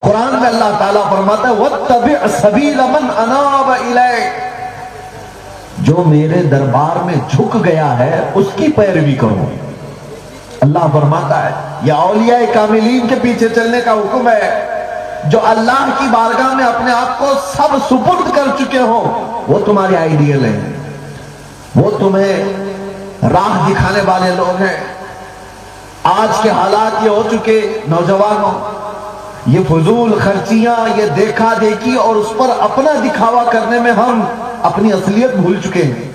قرآن میں اللہ تعالیٰ فرماتا ہے وَاتَّبِعْ سَبِيلَ مَنْ أَنَابَ إِلَيْكَ، جو میرے دربار میں جھک گیا ہے اس کی پیروی کرو۔ اللہ فرماتا ہے یہ اولیاء کاملین کے پیچھے چلنے کا حکم ہے، جو اللہ کی بارگاہ میں اپنے آپ کو سب سپرد کر چکے ہو، وہ تمہارے آئیڈیل ہیں، وہ تمہیں راہ دکھانے والے لوگ ہیں۔ آج کے حالات یہ ہو چکے نوجوانوں، یہ فضول خرچیاں، یہ دیکھا دیکھی اور اس پر اپنا دکھاوا کرنے میں ہم اپنی اصلیت بھول چکے ہیں،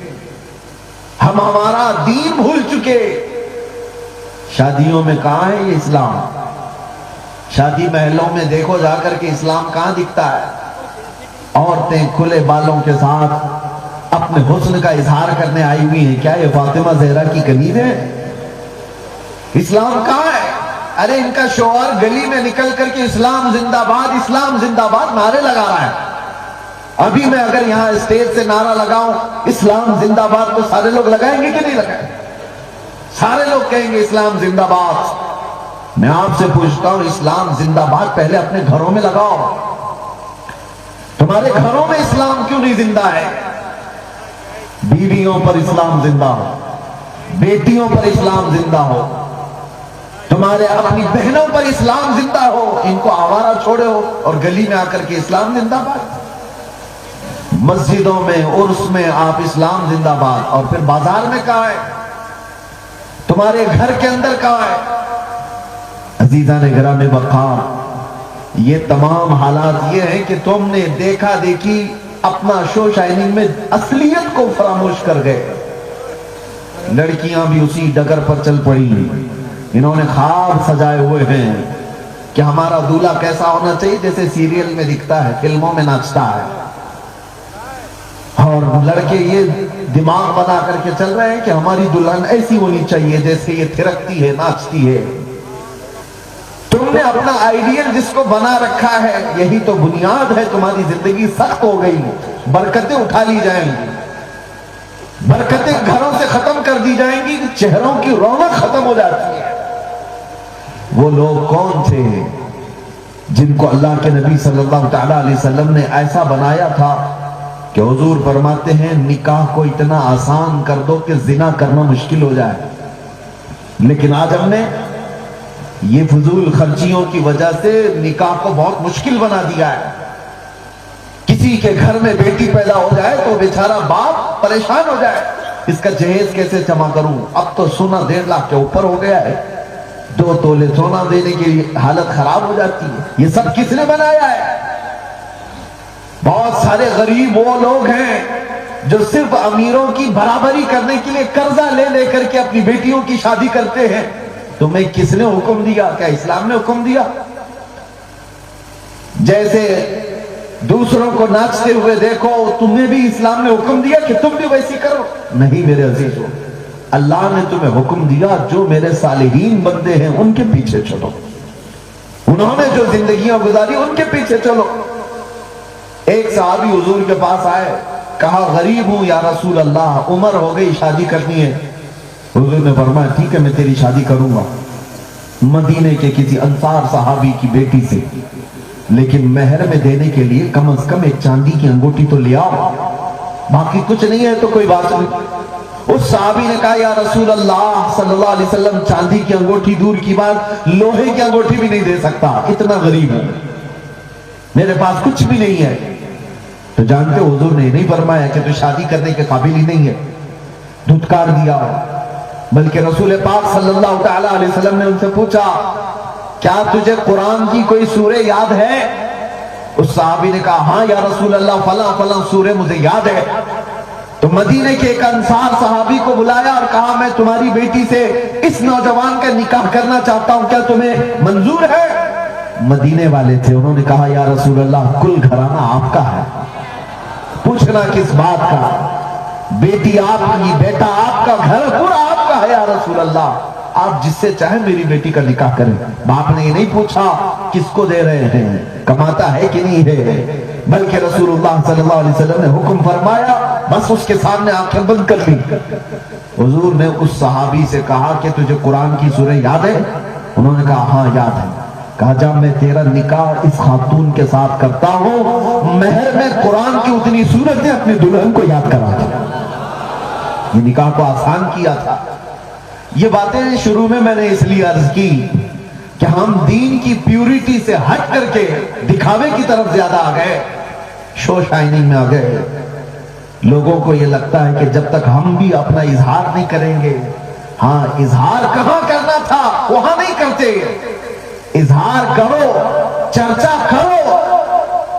ہم ہمارا دین بھول چکے۔ شادیوں میں کہاں ہے یہ اسلام؟ شادی محلوں میں دیکھو جا کر کے اسلام کہاں دکھتا ہے؟ عورتیں کھلے بالوں کے ساتھ اپنے حسن کا اظہار کرنے آئی ہوئی ہیں۔ کیا یہ فاطمہ زہرا کی کنیز ہے؟ اسلام کہاں ہے؟ ارے ان کا شوہر گلی میں نکل کر کے اسلام زندہ باد، اسلام زندہ باد نعرے لگا رہا ہے۔ ابھی میں اگر یہاں اسٹیج سے نعرہ لگاؤں اسلام زندہ باد، تو سارے لوگ لگائیں گے کہ نہیں لگائیں؟ سارے لوگ کہیں گے اسلام زندہ باد۔ میں آپ سے پوچھتا ہوں اسلام زندہ باد پہلے اپنے گھروں میں لگاؤ۔ تمہارے گھروں میں اسلام کیوں نہیں زندہ ہے؟ بیویوں پر اسلام زندہ ہو، بیٹیوں پر اسلام زندہ ہو، تمہارے اپنی بہنوں پر اسلام زندہ ہو، ان کو آوارہ چھوڑے ہو اور گلی میں آ کر کے اسلام زندہ باد۔ مسجدوں میں عرس میں آپ اسلام زندہ باد، اور پھر بازار میں کہاں ہے؟ تمہارے گھر کے اندر کہاں ہے؟ عزیزان گرام وقار، یہ تمام حالات یہ ہیں کہ تم نے دیکھا دیکھی اپنا شو شائننگ میں اصلیت کو فراموش کر گئے۔ لڑکیاں بھی اسی ڈگر پر چل پڑی، انہوں نے خواب سجائے ہوئے ہیں کہ ہمارا دولہا کیسا ہونا چاہیے جیسے سیریل میں دکھتا ہے، فلموں میں ناچتا ہے، اور لڑکے یہ دماغ بنا کر کے چل رہے ہیں کہ ہماری دلہن ایسی ہونی چاہیے جیسے یہ تھرکتی ہے، ناچتی ہے۔ تم نے اپنا آئیڈیل جس کو بنا رکھا ہے، یہی تو بنیاد ہے۔ تمہاری زندگی سخت ہو گئی، برکتیں اٹھا لی جائیں گی، برکتیں گھروں سے ختم کر دی جائیں گی، چہروں کی رونق ختم ہو جاتی ہے۔ وہ لوگ کون تھے جن کو اللہ کے نبی صلی اللہ تعالیٰ علیہ وسلم نے ایسا بنایا تھا کہ حضور فرماتے ہیں نکاح کو اتنا آسان کر دو کہ زنا کرنا مشکل ہو جائے۔ لیکن آج ہم نے یہ فضول خرچیوں کی وجہ سے نکاح کو بہت مشکل بنا دیا ہے۔ کسی کے گھر میں بیٹی پیدا ہو جائے تو بیچارہ باپ پریشان ہو جائے، اس کا جہیز کیسے جمع کروں؟ اب تو سونا 1.5 لاکھ کے اوپر ہو گیا ہے، 2 تولے سونا دینے کی حالت خراب ہو جاتی ہے۔ یہ سب کس نے بنایا ہے؟ بہت سارے غریب وہ لوگ ہیں جو صرف امیروں کی برابری کرنے کے لیے قرضہ لے لے کر کے اپنی بیٹیوں کی شادی کرتے ہیں۔ تمہیں کس نے حکم دیا؟ کیا اسلام نے حکم دیا؟ جیسے دوسروں کو ناچتے ہوئے دیکھو، تمہیں بھی اسلام نے حکم دیا کہ تم بھی ویسی کرو؟ نہیں میرے عزیزو، اللہ نے تمہیں حکم دیا جو میرے صالحین بندے ہیں ان کے پیچھے چلو، انہوں نے جو زندگیاں گزاری ان کے پیچھے چلو۔ ایک صحابی حضور کے پاس آئے، کہا غریب ہوں یا رسول اللہ، عمر ہو گئی، شادی کرنی ہے۔ حضور نے فرمایا ٹھیک ہے میں تیری شادی کروں گا مدینے کے کسی انصار صحابی کی بیٹی سے، لیکن مہر میں دینے کے لیے کم از کم ایک چاندی کی انگوٹھی تو لے آؤ، باقی کچھ نہیں ہے تو کوئی بات نہیں۔ اس صحابی نے کہا یا رسول اللہ صلی اللہ علیہ وسلم، چاندی کی انگوٹھی دور کی بات، لوہے کی انگوٹھی بھی نہیں دے سکتا، اتنا غریب ہوں، میرے پاس کچھ بھی نہیں ہے۔ تو جانتے ہو حضور نے نہیں فرمایا کہ تو شادی کرنے کے قابل ہی نہیں ہے، دھتکار دیا، بلکہ رسول پاک صلی اللہ تعالیٰ علیہ وسلم نے ان سے پوچھا کیا تجھے قرآن کی کوئی سورہ یاد ہے؟ اس صحابی نے کہا ہاں یا رسول اللہ فلاں فلاں سورہ مجھے یاد ہے۔ تو مدینے کے ایک انصار صحابی کو بلایا اور کہا میں تمہاری بیٹی سے اس نوجوان کا نکاح کرنا چاہتا ہوں، کیا تمہیں منظور ہے؟ مدینے والے تھے، انہوں نے کہا یا رسول اللہ کل گھرانہ آپ کا ہے، پوچھنا کس بات کا، بیٹی آپ کی، بیٹا آپ کا، گھر پورا آپ کا ہے یا رسول اللہ، آپ جس سے چاہیں میری بیٹی کا نکاح کریں۔ باپ نے یہ نہیں پوچھا کس کو دے رہے ہیں، کماتا ہے کہ نہیں ہے، بلکہ رسول اللہ صلی اللہ علیہ وسلم نے حکم فرمایا، بس اس کے سامنے آنکھیں بند کر لی۔ حضور نے اس صحابی سے کہا کہ تجھے قرآن کی سورہ یاد ہے؟ انہوں نے کہا ہاں یاد ہے۔ کہا جب میں تیرا نکاح اس خاتون کے ساتھ کرتا ہوں مہر میں قرآن کی اتنی صورتیں اپنے دلہن کو یاد کرا دوں. یہ نکاح کو آسان کیا تھا. یہ باتیں شروع میں نے اس لیے عرض کی کہ ہم دین کی پیورٹی سے ہٹ کر کے دکھاوے کی طرف زیادہ آ گئے, شو شائننگ میں آ گئے. لوگوں کو یہ لگتا ہے کہ جب تک ہم بھی اپنا اظہار نہیں کریں گے, ہاں اظہار کہاں کرنا تھا وہاں نہیں کرتے. اظہار کرو, چرچا کرو,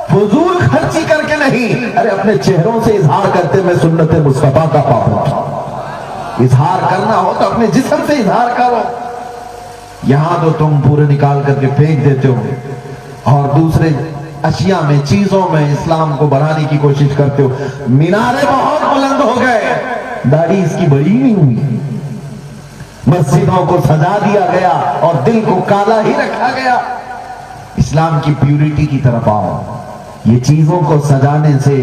فضول خرچی کر کے نہیں. ارے اپنے چہروں سے اظہار کرتے میں سنت مصطفیٰ کا پابند ہوں. اظہار کرنا ہو تو اپنے جسم سے اظہار کرو. یہاں تو تم پورے نکال کر کے پھینک دیتے ہو اور دوسرے اشیاء میں, چیزوں میں اسلام کو بڑھانے کی کوشش کرتے ہو. مینارے بہت بلند ہو گئے, داڑھی اس کی بڑی نہیں ہوئی. مسجدوں کو سجا دیا گیا اور دل کو کالا ہی رکھا گیا. اسلام کی پیورٹی کی طرف آؤ. یہ چیزوں کو سجانے سے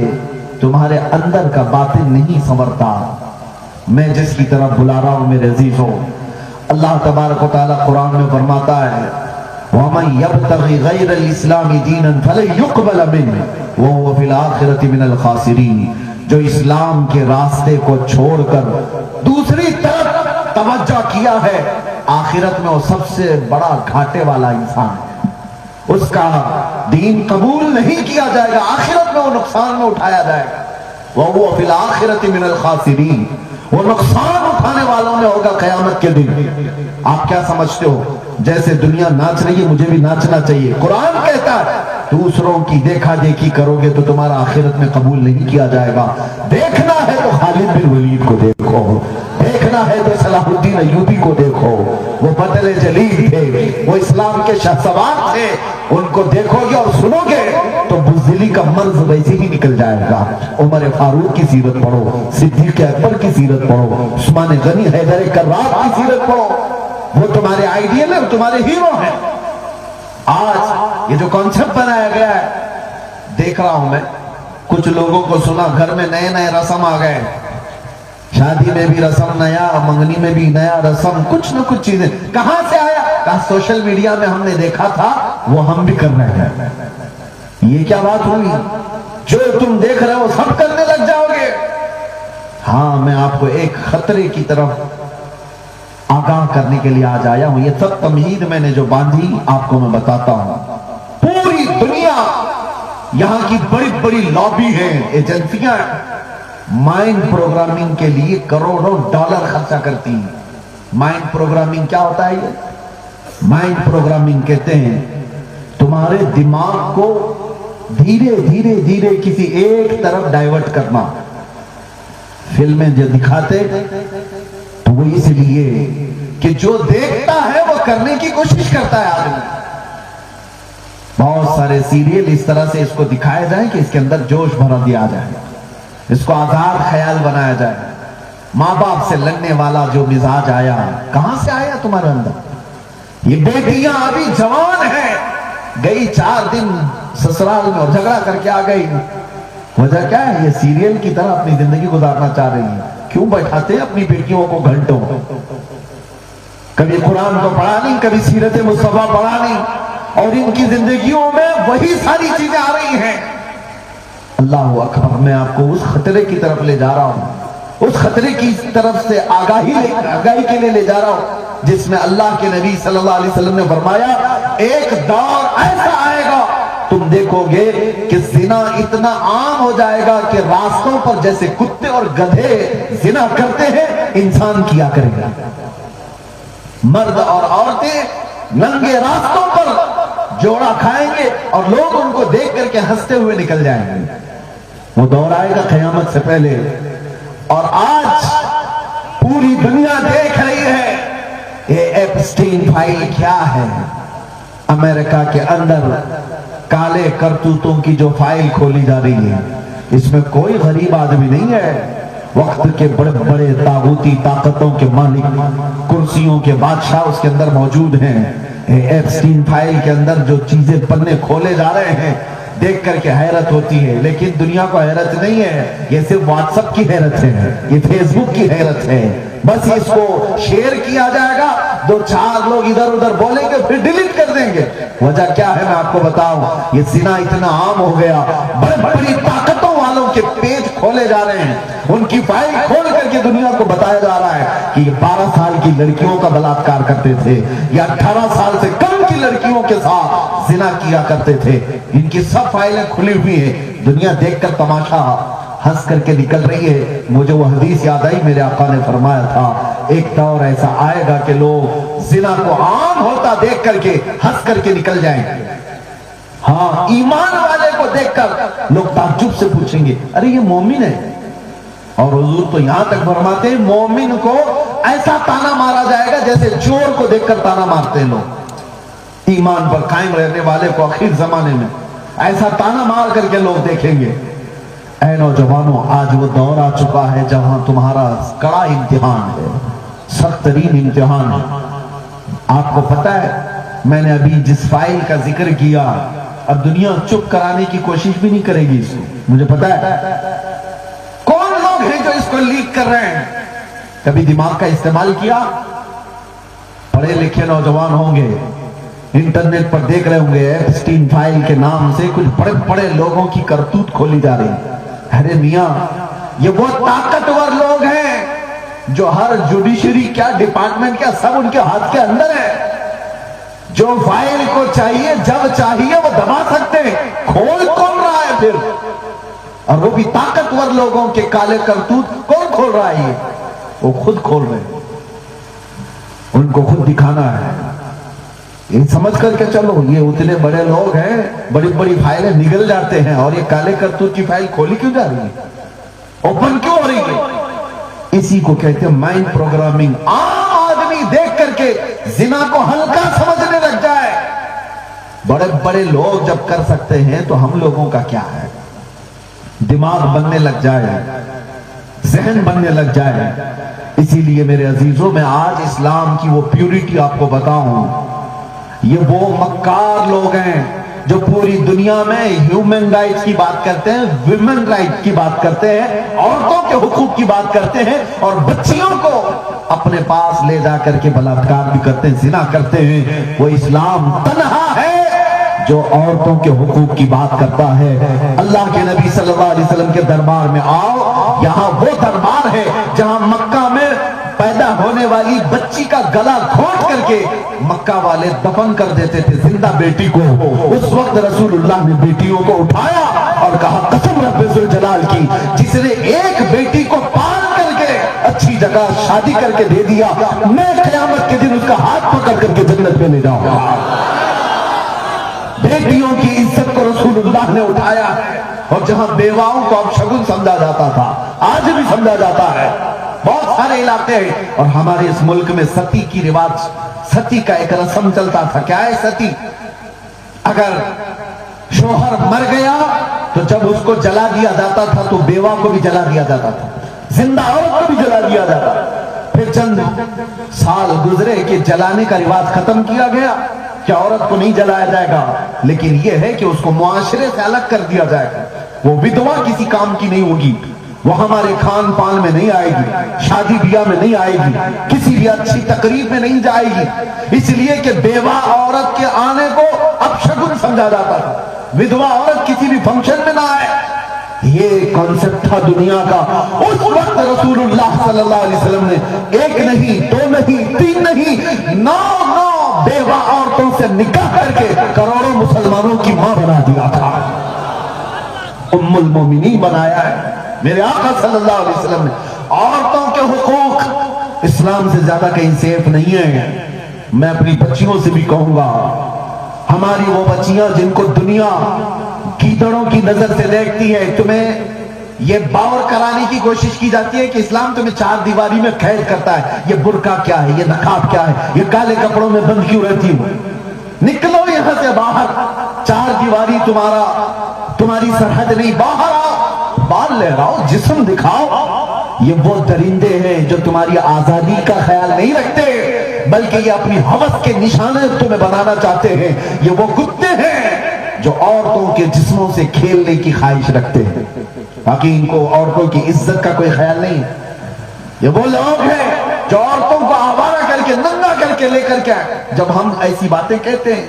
تمہارے اندر کا باطن نہیں سنورتا. میں جس کی طرف بلا رہا ہوں میرے عزیزوں, اللہ تبارک و تعالیٰ قرآن میں فرماتا ہے وَمَن يَبْتَغِ غَيْرَ الْإِسْلَامِ دِينًا فَلَن يُقْبَلَ مِنْهُ وَهُوَ فِي الْآخِرَةِ مِنَ الْخَاسِرِينَ. جو اسلام کے راستے کو چھوڑ کر دوسری طرف توجہ کیا ہے, آخرت میں وہ سب سے بڑا گھاٹے والا انسان ہے. اس کا دین قبول نہیں کیا جائے گا, آخرت میں وہ نقصان میں اٹھایا جائے گا. وَهُوَ فِي الْآخِرَةِ مِنَ الْخَاسِرِينَ, وہ نقصان اٹھانے والوں میں ہوگا قیامت کے دن. آپ کیا سمجھتے ہو جیسے دنیا ناچ رہی ہے مجھے بھی ناچنا چاہیے؟ قرآن کہتا ہے دوسروں کی دیکھا دیکھی کرو گے تو تمہارا آخرت میں قبول نہیں کیا جائے گا. دیکھنا ہے تو خالد بن ولید کو دیکھو, دیکھنا ہے تو صلاح الدین ایوبی کو دیکھو. وہ بدل جلیل تھے, وہ اسلام کے شہسوار تھے. ان کو دیکھو گے اور سنو گے تو بزدلی کا مرض ویسے ہی نکل جائے گا. عمر فاروق کی سیرت پڑھو, صدیق اکبر کی سیرت پڑھو, عثمان غنی, حیدر کرار کی سیرت پڑھو. وہ تمہارے آئیڈیل ہیں, تمہارے ہیرو ہیں. آج یہ جو کانسیپٹ بنایا گیا ہے, دیکھ رہا ہوں میں کچھ لوگوں کو سنا گھر میں نئے نئے رسم آ گئے. شادی میں بھی رسم نیا, منگنی میں بھی نیا رسم, کچھ نہ کچھ چیزیں. کہاں سے آیا؟ کہا سوشل میڈیا میں ہم نے دیکھا تھا, وہ ہم بھی کر رہے ہیں. یہ کیا بات ہوئی؟ جو تم دیکھ رہے ہو سب کرنے لگ جاؤ گے. ہاں میں آپ کو ایک خطرے کی طرف آگاہ کرنے کے لیے آج آیا ہوں. یہ سب تمہید میں نے جو باندھی آپ کو میں بتاتا ہوں. پوری دنیا, یہاں کی بڑی بڑی لابی ہیں, ایجنسیاں مائنڈ پروگرامنگ کے لیے کروڑوں ڈالر خرچہ کرتی ہیں. مائنڈ پروگرامنگ کیا ہوتا ہے؟ یہ مائنڈ پروگرامنگ کہتے ہیں تمہارے دماغ کو دھیرے دھیرے دھیرے کسی ایک طرف ڈائیورٹ کرنا. فلمیں جو دکھاتے تو وہ اس لیے کہ جو دیکھتا ہے وہ کرنے کی کوشش کرتا ہے آدمی. بہت سارے سیریل اس طرح سے اس کو دکھایا جائے کہ اس کے اندر جوش بھرا دیا جائے, اس کو آزاد خیال بنایا جائے. ماں باپ سے لڑنے والا جو مزاج آیا, کہاں سے آیا تمہارے اندر؟ یہ بیٹیاں ابھی جوان ہیں, گئی 4 دن سسرال میں اور جھگڑا کر کے آ گئی. وجہ کیا ہے؟ یہ سیریل کی طرح اپنی زندگی گزارنا چاہ رہی ہیں. کیوں بیٹھاتے ہیں اپنی بیٹیوں کو گھنٹوں؟ کبھی قرآن کو پڑھا نہیں, کبھی سیرت مصطفیٰ پڑھا نہیں, اور ان کی زندگیوں میں وہی ساری چیزیں آ رہی ہیں. اللہ اکبر. میں آپ کو اس خطرے کی طرف لے جا رہا ہوں, اس خطرے کی طرف سے آگاہی کے لیے لے جا رہا ہوں جس میں اللہ کے نبی صلی اللہ علیہ وسلم نے فرمایا ایک دور ایسا آئے گا تم دیکھو گے کہ زنا اتنا عام ہو جائے گا کہ راستوں پر جیسے کتے اور گدھے زنا کرتے ہیں انسان کیا کرے گا. مرد اور عورتیں ننگے راستوں پر جوڑا کھائیں گے اور لوگ ان کو دیکھ کر کے ہنستے ہوئے نکل جائیں گے. وہ دور آئے گا قیامت سے پہلے, اور آج پوری دنیا دیکھ رہی ہے یہ ایپسٹین فائل کیا ہے. امریکہ کے اندر کالے کرتوتوں کی جو فائل کھولی جا رہی ہے, اس میں کوئی غریب آدمی نہیں ہے. وقت کے بڑے بڑے طاغوتی طاقتوں کے مالک, کرسیوں کے بادشاہ اس کے اندر موجود ہیں. ایپسٹین فائل کے اندر جو چیزیں پنے کھولے جا رہے ہیں, دیکھ کر کے حیرت ہوتی ہے، لیکن دنیا کو حیرت نہیں ہے، یہ صرف واٹس ایپ کی حیرت ہے، یہ فیس بک کی حیرت ہے۔ بس اس کو شیئر کیا جائے گا، دو چار لوگ ادھر ادھر بولیں گے، پھر ڈیلیٹ کر دیں گے۔ وجہ کیا ہے میں آپ کو بتاؤں، یہ زنا اتنا عام ہو گیا، بڑی بڑی طاقتوں والوں کے پیج کھولے جا رہے ہیں، ان کی فائل کھول کر کے دنیا کو بتایا جا رہا ہے کہ یہ 12 سال کی لڑکیوں کا بلاತ್ಕಾರ کرتے تھے، یا 18 سال سے کم کی لڑکیوں کے ساتھ زنا کیا کرتے تھے۔ ان کی سب فائلیں کھلی ہوئی ہیں، دنیا دیکھ کر تماشا ہنس کر کے نکل رہی ہے۔ مجھے وہ حدیث یاد آئی، میرے آقا نے فرمایا تھا ایک دور ایسا آئے گا کہ لوگ زنا کو عام ہوتا دیکھ کر کے ہنس کر کے نکل جائیں گے۔ ہاں، ایمان والے کو دیکھ کر لوگ تعجب سے پوچھیں گے ارے یہ مومن ہے، اور حضور تو یہاں تک فرماتے ہیں مومن کو ایسا تانا مارا جائے گا جیسے چور کو دیکھ کر تانا مارتے ہیں لوگ۔ ایمان پر قائم رہنے والے کو آخر زمانے میں ایسا تانا مار کر کے لوگ دیکھیں گے۔ اے نوجوانوں، آج وہ دور آ چکا ہے جہاں تمہارا کڑا امتحان ہے، سخت ترین امتحان ہے۔ آپ کو پتا ہے میں نے ابھی جس فائل کا ذکر کیا، اب دنیا چپ کرانے کی کوشش بھی نہیں کرے گی اس کو، مجھے پتا ہے کون لوگ ہیں جو اس کو لیک کر رہے ہیں۔ کبھی دماغ کا استعمال کیا؟ پڑھے لکھے نوجوان ہوں گے، انٹرنیٹ پر دیکھ رہے ہوں گے ایپسٹین فائل کے نام سے کچھ بڑے بڑے لوگوں کی کرتوت کھولی جا رہی ہے۔ ارے میاں، یہ وہ طاقتور لوگ ہیں جو ہر جوڈیشری کیا ڈپارٹمنٹ کیا سب ان کے ہاتھ کے اندر ہے، جو فائل کو چاہیے جب چاہیے وہ دبا سکتے ہیں۔ کھول کون رہا ہے پھر؟ اور وہ بھی طاقتور لوگوں کے کالے کرتوت کون کھول رہا ہے؟ یہ وہ خود کھول رہے ہیں، ان کو خود دکھانا ہے۔ یہ سمجھ کر کے چلو یہ اتنے بڑے لوگ ہیں، بڑی بڑی فائلیں نگل جاتے ہیں، اور یہ کالے کرتوت کی فائل کھولی کیوں جا رہی ہے، اوپن کیوں ہو رہی ہے؟ اسی کو کہتے ہیں مائنڈ پروگرامنگ۔ عام آدمی دیکھ کر کے زنا کو ہلکا سمجھنے لگ جائے۔ بڑے بڑے لوگ جب کر سکتے ہیں تو ہم لوگوں کا کیا ہے؟ دماغ بننے لگ جائے، ذہن بننے لگ جائے۔ اسی لیے میرے عزیزوں، میں آج اسلام کی وہ پیورٹی آپ کو بتاؤں۔ یہ وہ مکار لوگ ہیں جو پوری دنیا میں ہیومن رائٹس کی بات کرتے ہیں، ویمن رائٹ کی بات کرتے ہیں، عورتوں کے حقوق کی بات کرتے ہیں، اور بچیوں کو اپنے پاس لے جا کر کے بلاತ್ಕಾರ بھی کرتے ہیں، زنا کرتے ہیں۔ وہ اسلام تنہا ہے جو عورتوں کے حقوق کی بات کرتا ہے۔ اللہ کے نبی صلی اللہ علیہ وسلم کے دربار میں آؤ، یہاں وہ دربار ہے جہاں مکہ میں پیدا ہونے والی بچی کا گلا گھونٹ کر کے مکہ والے دفن کر دیتے تھے زندہ بیٹی کو۔ اس وقت رسول اللہ نے بیٹیوں کو اٹھایا اور کہا قسم رب ذوالجلال کی جس نے ایک بیٹی کو پال کر کے اچھی جگہ شادی کر کے دے دیا، میں قیامت کے دن اس کا ہاتھ پکڑ کر کے جنت میں لے جاؤں گا۔ بیٹیوں کی عزت کو رسول اللہ نے اٹھایا ہے، اور جہاں بیواؤں کو اب شگن سمجھا جاتا تھا آج بھی سمجھا جاتا ہے۔ بہت سارے علاقے ہیں، اور ہمارے اس ملک میں ستی کی رواج، ستی کا ایک رسم چلتا تھا۔ کیا ہے ستی؟ اگر شوہر مر گیا تو جب اس کو جلا دیا جاتا تھا تو بیوہ کو بھی جلا دیا جاتا تھا، زندہ عورت کو بھی جلا دیا جاتا۔ پھر چند سال گزرے کہ جلانے کا رواج ختم کیا گیا کہ عورت کو نہیں جلایا جائے گا، لیکن یہ ہے کہ اس کو معاشرے سے الگ کر دیا جائے گا۔ وہ ودوا کسی کام کی نہیں ہوگی، وہ ہمارے کھان پان میں نہیں آئے گی، شادی بیاہ میں نہیں آئے گی، کسی بھی اچھی تقریب میں نہیں جائے گی، اس لیے کہ بیوہ عورت کے آنے کو اب شگن سمجھا جاتا تھا۔ ودوا عورت کسی بھی فنکشن میں نہ آئے، یہ کانسیپٹ تھا دنیا کا۔ اس وقت رسول اللہ صلی اللہ علیہ وسلم نے ایک نہیں، دو نہیں، تین نہیں، 9 بیوہ عورتوں سے نکاح کر کے کروڑوں مسلمانوں کی ماں بنا دیا تھا، ام المومنین بنایا ہے میرے آقا صلی اللہ علیہ وسلم نے۔ عورتوں کے حقوق اسلام سے زیادہ کہیں سیف نہیں ہے۔ میں اپنی بچیوں سے بھی کہوں گا، ہماری وہ بچیاں جن کو دنیا گیدڑوں کی نظر سے دیکھتی ہے، تمہیں یہ باور کرانے کی کوشش کی جاتی ہے کہ اسلام تمہیں 4 دیواری میں قید کرتا ہے، یہ برقع کیا ہے، یہ نقاب کیا ہے، یہ کالے کپڑوں میں بند کیوں رہتی ہوں، نکلو یہاں سے باہر، 4 دیواری تمہاری سرحد نہیں، باہر آؤ، بال لہراؤ، جسم دکھاؤ۔ یہ وہ درندے ہیں جو تمہاری آزادی کا خیال نہیں رکھتے، بلکہ یہ اپنی ہوس کے نشانے تمہیں بنانا چاہتے ہیں۔ یہ وہ کتے ہیں جو عورتوں کے جسموں سے کھیلنے کی خواہش رکھتے ہیں، باقی ان کو عورتوں کی عزت کا کوئی خیال نہیں ہے۔ یہ وہ لوگ ہیں جو عورتوں کو آوارہ کر کے ننگا کر کے لے کر کے آئے۔ جب ہم ایسی باتیں کہتے ہیں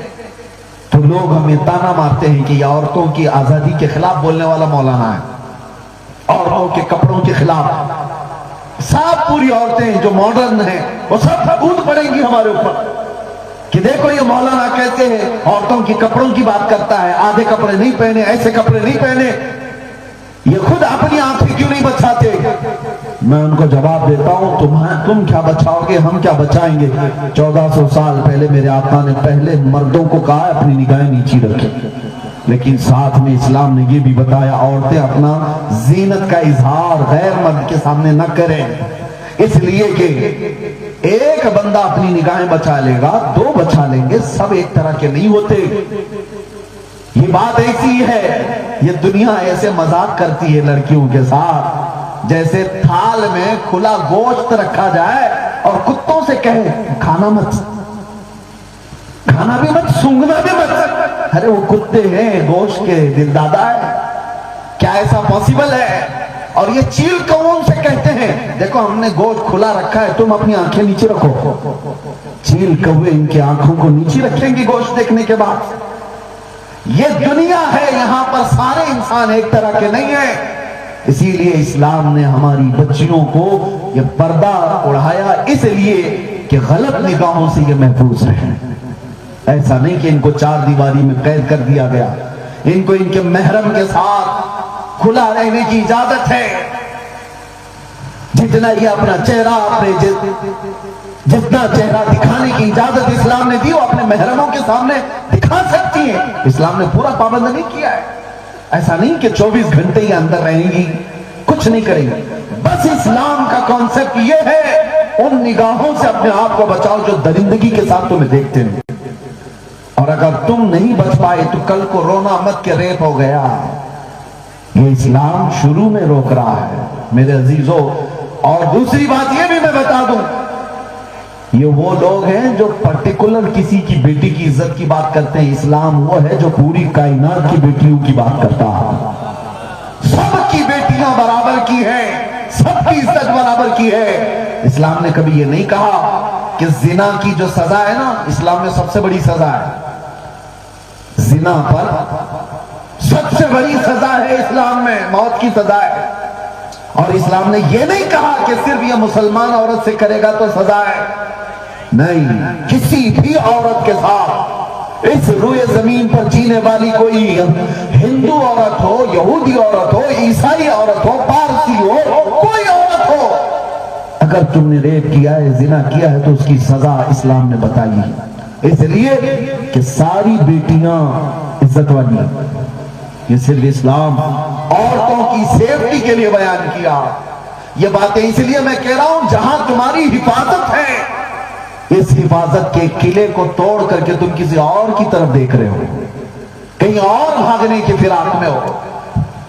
تو لوگ ہمیں تانا مارتے ہیں کہ یہ عورتوں کی آزادی کے خلاف بولنے والا مولانا ہے، عورتوں کے کپڑوں کے خلاف۔ سب پوری عورتیں جو ماڈرن ہیں وہ سب کود پڑیں گی ہمارے اوپر کہ دیکھو یہ مولانا کہتے ہیں عورتوں کی کپڑوں کی بات کرتا ہے، آدھے کپڑے نہیں پہنے، ایسے کپڑے نہیں پہنے، یہ خود اپنی آنکھیں کیوں نہیں بچاتے؟ میں ان کو جواب دیتا ہوں تم کیا بچاؤ گے، ہم کیا بچائیں گے؟ 1400 سال پہلے میرے آقا نے پہلے مردوں کو کہا اپنی نگاہیں نیچی رکھیں، لیکن ساتھ میں اسلام نے یہ بھی بتایا عورتیں اپنا زینت کا اظہار غیر مرد کے سامنے نہ کریں، اس لیے کہ ایک بندہ اپنی نگاہیں بچا لے گا، دو بچا لیں گے، سب ایک طرح کے نہیں ہوتے۔ یہ بات ایسی ہے، یہ دنیا ایسے مذاق کرتی ہے لڑکیوں کے ساتھ جیسے تھال میں کھلا گوشت رکھا جائے اور کتوں سے کہے کھانا مت، کھانا بھی مت، سونگنا بھی مت۔ ارے وہ کتے ہیں، گوشت کے دل دادا ہے، کیا ایسا پاسبل ہے؟ اور یہ چیل کون سے کہتے ہیں دیکھو ہم نے گوشت کھلا رکھا ہے، تم اپنی آنکھیں نیچے رکھو۔ چیل کوے ان کی آنکھوں کو نیچے رکھیں گی گوشت دیکھنے کے بعد۔ یہ دنیا ہے، یہاں پر سارے انسان ایک طرح کے نہیں ہیں، اسی لیے اسلام نے ہماری بچیوں کو یہ پردہ اڑایا اس لیے کہ غلط نگاہوں سے یہ محفوظ رہیں۔ ایسا نہیں کہ ان کو چار دیواری میں قید کر دیا گیا، ان کو ان کے محرم کے ساتھ کھلا رہنے کی اجازت ہے، جتنا یہ اپنا چہرہ جتنا چہرہ دکھانے کی اجازت اسلام نے دی وہ اپنے محرموں کے سامنے دکھا سکتی ہیں، اسلام نے پورا پابند نہیں کیا ہے۔ ایسا نہیں کہ 24 گھنٹے ہی اندر رہیں گی، کچھ نہیں کریں گی، بس اسلام کا کانسیپٹ یہ ہے ان نگاہوں سے اپنے آپ کو بچاؤ جو درندگی کے ساتھ تمہیں دیکھتے ہیں، اور اگر تم نہیں بچ پائے تو کل کو رونا مت کہ ریپ ہو گیا۔ یہ اسلام شروع میں روک رہا ہے میرے عزیزوں۔ اور دوسری بات یہ بھی میں بتا دوں، یہ وہ لوگ ہیں جو پرٹیکولر کسی کی بیٹی کی عزت کی بات کرتے ہیں، اسلام وہ ہے جو پوری کائنات کی بیٹیوں کی بات کرتا ہے، سب کی بیٹیاں برابر کی ہیں، سب کی عزت برابر کی ہے۔ اسلام نے کبھی یہ نہیں کہا کہ زنا کی جو سزا ہے نا، اسلام میں سب سے بڑی سزا ہے، زنا پر سب سے بڑی سزا ہے اسلام میں، موت کی سزا ہے۔ اور اسلام نے یہ نہیں کہا کہ صرف یہ مسلمان عورت سے کرے گا تو سزا ہے، نہیں، کسی بھی عورت کے ساتھ اس روئے زمین پر جینے والی کوئی ہندو عورت ہو، یہودی عورت ہو، عیسائی عورت ہو، پارسی ہو، کوئی عورت ہو، اگر تم نے ریپ کیا ہے، زنا کیا ہے تو اس کی سزا اسلام نے بتائی ہے، اس لیے کہ ساری بیٹیاں عزت والی ہیں۔ یہ صرف اسلام عورتوں کی سیفٹی کے لیے بیان کیا۔ یہ باتیں اس لیے میں کہہ رہا ہوں جہاں تمہاری حفاظت ہے، اس حفاظت کے قلعے کو توڑ کر کے تم کسی اور کی طرف دیکھ رہے ہو، کہیں اور بھاگنے کی فراق میں ہو۔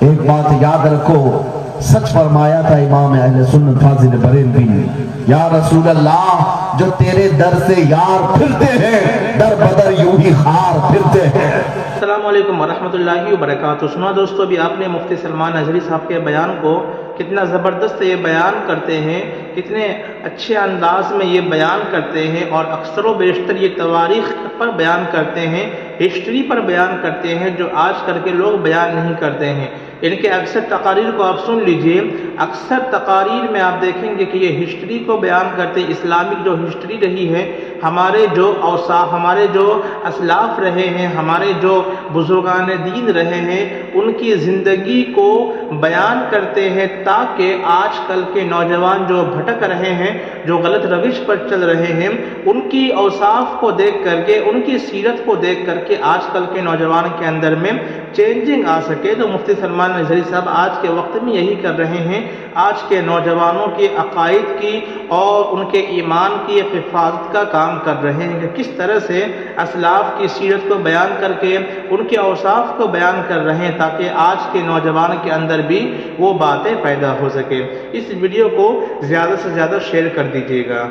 ایک بات یاد رکھو، سچ فرمایا تھا امام اہل سنت فاضل بریلوی نے، یا رسول اللہ جو تیرے در سے یار پھرتے ہیں در بدر یوں ہی خار پھرتے ہیں۔ السلام علیکم ورحمۃ اللہ وبرکاتہ۔ سنا دوستو، ابھی آپ نے مفتی سلمان اظہری صاحب کے بیان کو کتنا زبردست یہ بیان کرتے ہیں، کتنے اچھے انداز میں یہ بیان کرتے ہیں، اور اکثر و بیشتر یہ تواریخ پر بیان کرتے ہیں، ہسٹری پر بیان کرتے ہیں جو آج کل کے لوگ بیان نہیں کرتے ہیں۔ ان کے اکثر تقاریر کو آپ سن لیجئے، اکثر تقاریر میں آپ دیکھیں گے کہ یہ ہسٹری کو بیان کرتے، اسلامک جو ہسٹری رہی ہے، ہمارے جو اوصاف، ہمارے جو اسلاف رہے ہیں، ہمارے جو بزرگان دین رہے ہیں، ان کی زندگی کو بیان کرتے ہیں تاکہ آج کل کے نوجوان جو بھٹک رہے ہیں، جو غلط روش پر چل رہے ہیں، ان کی اوصاف کو دیکھ کر کے، ان کی سیرت کو دیکھ کر کے آج کل کے نوجوان کے اندر میں چینجنگ آ سکے۔ تو مفتی سلمان اظہری صاحب آج کے وقت میں یہی کر رہے ہیں، آج کے نوجوانوں کے عقائد کی اور ان کے ایمان کی حفاظت کا کام کر رہے ہیں کہ کس طرح سے اسلاف کی سیرت کو بیان کر کے ان کے اوصاف کو بیان کر رہے ہیں تاکہ آج کے نوجوان کے اندر بھی وہ باتیں پیدا ہو سکے۔ اس ویڈیو کو زیادہ سے زیادہ شیئر کر دیجیے گا۔